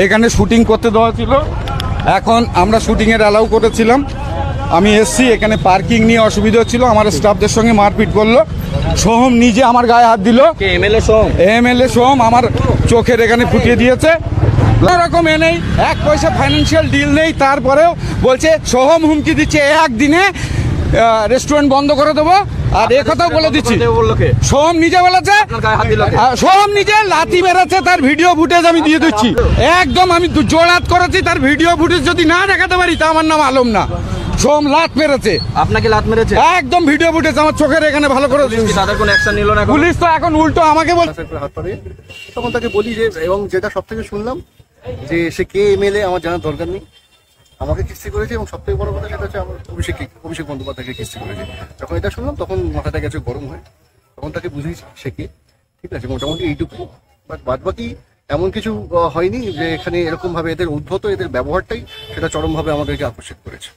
এখানে শুটিং করতে দেওয়া ছিল। এখন আমরা শুটিংয়ের অ্যালাউ করেছিলাম, আমি এসছি, এখানে পার্কিং নিয়ে অসুবিধা হচ্ছিল, আমার স্টাফদের সঙ্গে মারপিট করলো। সোহম নিজে আমার গায়ে হাত দিল, এমএলএ সোহম আমার চোখের এখানে ফুটিয়ে দিয়েছে। কোনো রকম নেই, 1 পয়সা ফাইন্যান্সিয়াল ডিল নেই, তারপরেও বলছে সোহম হুমকি দিচ্ছে একদিনে রেস্টুরেন্ট বন্ধ করে দেবো। আর এ কথাও বলে দিচ্ছি, সোহম নিজে বলেছে, সোহম নিজে লাথি মেরেছে, তার ভিডিও ফুটেজ আমি দিয়ে দিচ্ছি। একদম আমি জোড়াত করেছি, তার ভিডিও ফুটেজ যদি না দেখাতে পারি তা আমার নাম আলম না। সোহম লাত মেরেছে। আপনাকে লাত মেরেছে? একদম ভিডিও ফুটেজ আমার চোখের এখানে ভালো করে। তাদের কোনো অ্যাকশন নিল না? পুলিশ তো এখন উল্টো আমাকে বলছে। তখন তাকে বলি যে, এবং যেটা সব থেকে শুনলাম যে সে কে এমএলএ আমার জানার দরকার নেই, আমাকে কিস্তি করেছে, এবং সব থেকে বড় কথা সেটা হচ্ছে আমার অভিষেক বন্দ্যোপাধ্যায়কে কিস্তি করেছে। যখন এটা শুনলাম তখন মাথাটা গেছে গরম হয়, তখন তাকে বুঝিয়েছি সে কে, ঠিক আছে, মোটামুটি এইটুকু। বাট বাদ বাকি এমন কিছু হয়নি যে এখানে এরকম ভাবে এদের উদ্ভূত এদের ব্যবহারটাই সেটা চরমভাবে আমাদেরকে আকর্ষিত করেছে।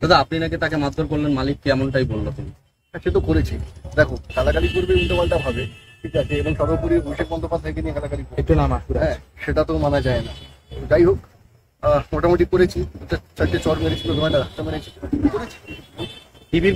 দাদা আপনি নাকি তাকে মারধর করলেন, মালিক এমনটাই বললো? তুমি? হ্যাঁ, সে তো করেছি। দেখো, গালাগালি করবে উল্টো পাল্টা ভাবে, ঠিক আছে, এবং সর্বোপরি অভিষেক বন্দ্যোপাধ্যায়কে নিয়ে গালাগালি একটু নামা, হ্যাঁ সেটা তো মানা যায় না। যাই হোক, মোটামুটি করেছি। 4টে চর মেরেছিল, 2টা রাস্তা মেরেছি, করেছি। টিভির